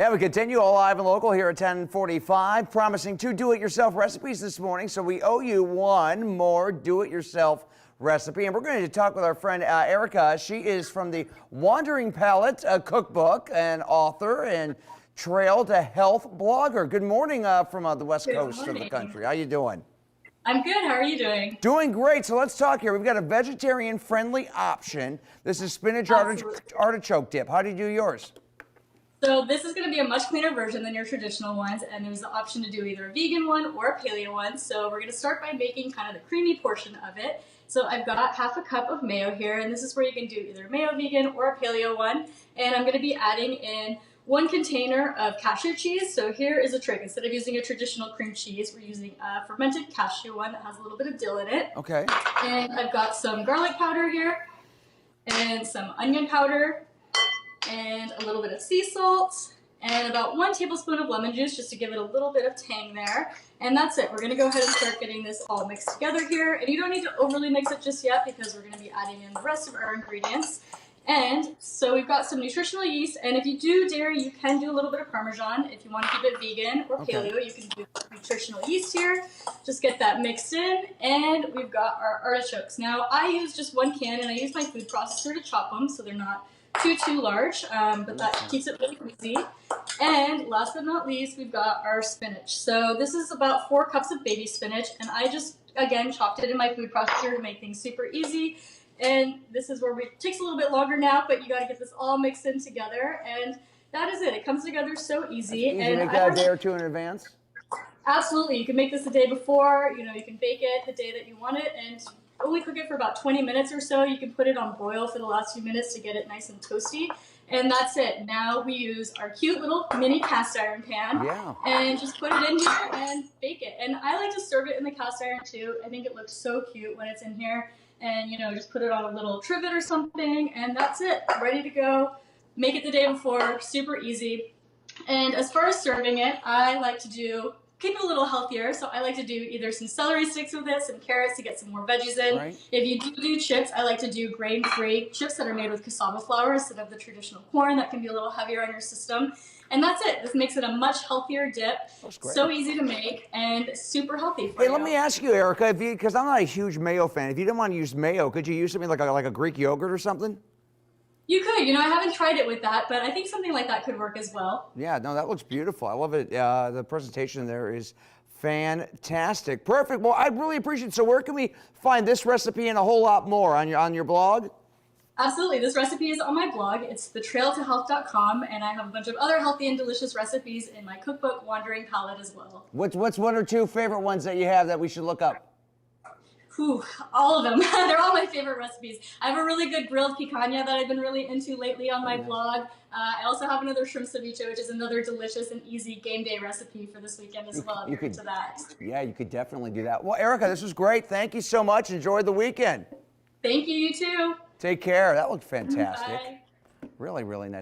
Yeah, we continue all live and local here at 10:45, promising two do-it-yourself recipes this morning. So we owe you one more do-it-yourself recipe, and we're going to talk with our friend Erica. She is from the Wandering Palate cookbook, and author and Trail to Health blogger. Good morning from the west coast of the country. How you doing? I'm good. How are you doing? Doing great. So let's talk here. We've got a vegetarian-friendly option. This is spinach artichoke dip. How do you do yours? So this is going to be a much cleaner version than your traditional ones, and there's the option to do either a vegan one or a paleo one. So we're going to start by making kind of the creamy portion of it. So I've got half a cup of mayo here, and this is where you can do either a mayo vegan or a paleo one. And I'm going to be adding in 1 container of cashew cheese. So here is a trick. Instead of using a traditional cream cheese, we're using a fermented cashew one that has a little bit of dill in it. Okay. And I've got some garlic powder here, and some onion powder, and a little bit of sea salt, and about 1 tablespoon of lemon juice just to give it a little bit of tang there. And that's it. We're going to go ahead and start getting this all mixed together here. And you don't need to overly mix it just yet because we're going to be adding in the rest of our ingredients. And so we've got some nutritional yeast, and if you do dairy, you can do a little bit of Parmesan. If you want to keep it vegan or paleo, you can do nutritional yeast here. Just get that mixed in, and we've got our artichokes. Now, I use just 1 can, and I use my food processor to chop them so they're not too large, but that keeps it really easy. And last but not least, we've got our spinach. So this is about 4 cups of baby spinach, and I just, again, chopped it in my food processor to make things super easy. And this is where it takes a little bit longer now, but you got to get this all mixed in together, and that is it. It comes together so easy. Easy to make that a day or two in advance? Absolutely. You can make this the day before. You can bake it the day that you want it, and only cook it for about 20 minutes or so. You can put it on boil for the last few minutes to get it nice and toasty. And that's it. Now we use our cute little mini cast iron pan and just put it in here and bake it. And I like to serve it in the cast iron too. I think it looks so cute when it's in here. And just put it on a little trivet or something, and that's it. Ready to go. Make it the day before. Super easy. And as far as serving it, I like to keep it a little healthier, so I like to do either some celery sticks with it, some carrots to get some more veggies in. Right. If you do chips, I like to do grain-free chips that are made with cassava flour instead of the traditional corn. That can be a little heavier on your system. And that's it. This makes it a much healthier dip. So easy to make and super healthy for you. Hey, let me ask you, Erica, because I'm not a huge mayo fan. If you didn't want to use mayo, could you use something like a Greek yogurt or something? You could. I haven't tried it with that, but I think something like that could work as well. Yeah, no, that looks beautiful. I love it. The presentation there is fantastic. Perfect. Well, I really appreciate it. So where can we find this recipe and a whole lot more on your blog? Absolutely. This recipe is on my blog. It's thetrailtohealth.com, and I have a bunch of other healthy and delicious recipes in my cookbook, Wandering Palate, as well. What's 1 or 2 favorite ones that you have that we should look up? All of them. They're all my favorite recipes. I have a really good grilled picanha that I've been really into lately on my blog. I also have another shrimp ceviche, which is another delicious and easy game day recipe for this weekend as well. You could, yeah, you could definitely do that. Well, Erica, this was great. Thank you so much. Enjoy the weekend. Thank you. You too. Take care. That looked fantastic. Bye. Really, really nice.